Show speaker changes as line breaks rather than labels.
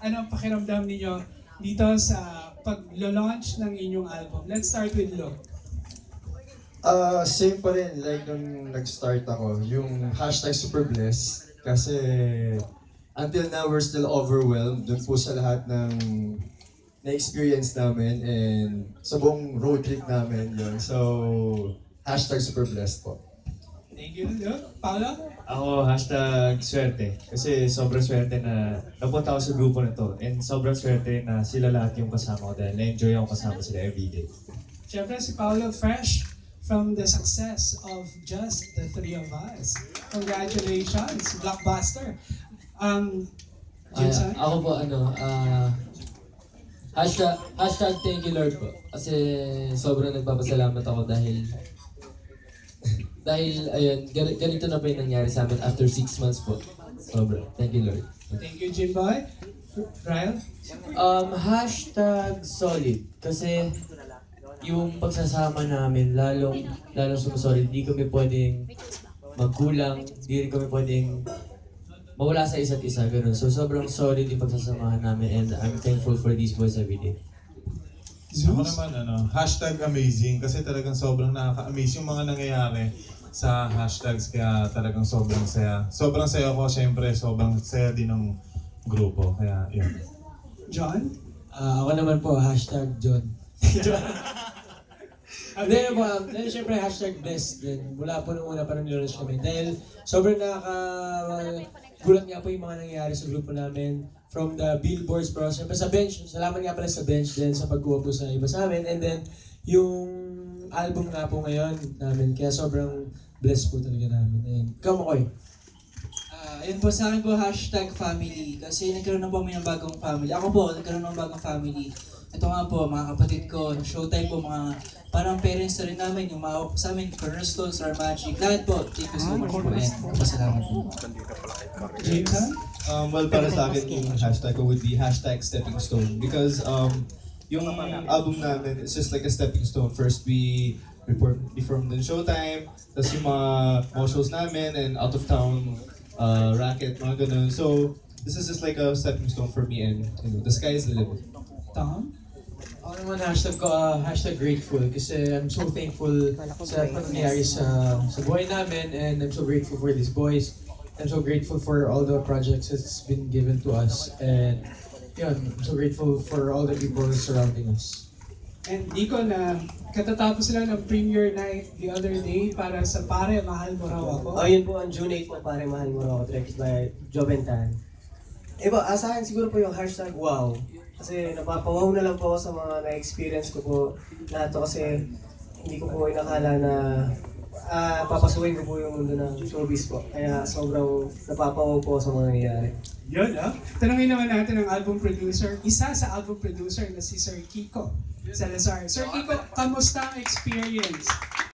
Ano ang pakiramdam ninyo dito sa pag-launch ng inyong album? Let's start with Lo.
Same pa rin, like nung nag-start ako, yung hashtag superblessed. Kasi until now, we're still overwhelmed dun po sa lahat ng na-experience namin and sa buong road trip namin yun. So, hashtag superblessed po.
Thank you, Lo. Paolo?
Ako, hashtag swerte. Kasi sobrang swerte na napunta ako sa grupo na to. And sobrang swerte na sila lahat yung kasama ko dahil na-enjoy ako kasama sila everyday.
Siyempre si Paolo, fresh from the success of just the three of us. Congratulations, blockbuster. Jinsan?
Ako po hashtag thank you Lord po. Kasi sobrang nagpapasalamat ako dahil ayun, ganito na po yung nangyari sa amin after 6 months po. Sobrang, thank you Lord.
Thank you, Jimboy. Ryle?
Hashtag solid. Kasi yung pagsasama namin, lalong sumusolid. Hindi kami pwedeng magkulang, hindi rin kami pwedeng mawala sa isa't isa, ganun. So sobrang solid yung pagsasamahan namin and I'm thankful for these boys every day.
Ako naman, hashtag amazing kasi talagang sobrang nakaka-amaze yung mga nangyayari sa hashtags kaya talagang sobrang saya. Sobrang saya ko, syempre, sobrang saya din ng grupo, kaya yun.
John?
Ako naman po, hashtag John. Hindi po, syempre hashtag best din. Mula po nung una pa nung nilaunch kami. Dahil sobrang nakakagulat nga po yung mga nangyayari sa grupo namin. From the billboards, pero syempre sa bench, salamat nga pala sa bench din sa pagkuha po sa iba sa amin. And then, yung album nga po ngayon namin, kaya sobrang blessed po talaga namin. And ikaw, Makoy?
Yun po sa akin po, hashtag family. Kasi nagkaroon na po kami ng bagong family. Ako po, nagkaroon ng bagong family. Ito nga po, mga kapatid ko, showtime po, mga parang parents na rin namin, yung mga sa amin, Cornerstone, Star Magic, lahat po. Thank you so much po and masalamat po.
Jinsan?
Well, para sa akin, yung hashtag ko would be hashtag stepping stone. Because yung album namin, it's just like a stepping stone. First, we performed in Showtime, tapos yung mga shows namin and out of town racket, mga ganun. So, this is just like a stepping stone for me and the sky is the limit.
Tom?
Ako naman hashtag grateful kasi I'm so thankful sa nangyayari sa buhay namin and I'm so grateful for these boys. I'm so grateful for all the projects that's been given to us and yun, I'm so grateful for all the people surrounding us.
And Nico, na katatapos lang ng premiere night the other day para sa Pare, Mahal Mo Raw Ako.
Yun po, ang June 8 po, Pare, Mahal Mo Raw Ako, directed by Joventan. Sa akin siguro po yung hashtag wow. Kasi napapawaw na lang po ako sa mga na-experience ko po. Lahat to kasi hindi ko po inakala na papasukin ko po yung mundo ng showbiz po. Kaya sobrang napapawaw po sa mga nangyayari.
Yun, Tanungin naman natin ang album producer, isa sa album producer na si Sir Kiko Salazar. Sir Kiko, kamusta ang experience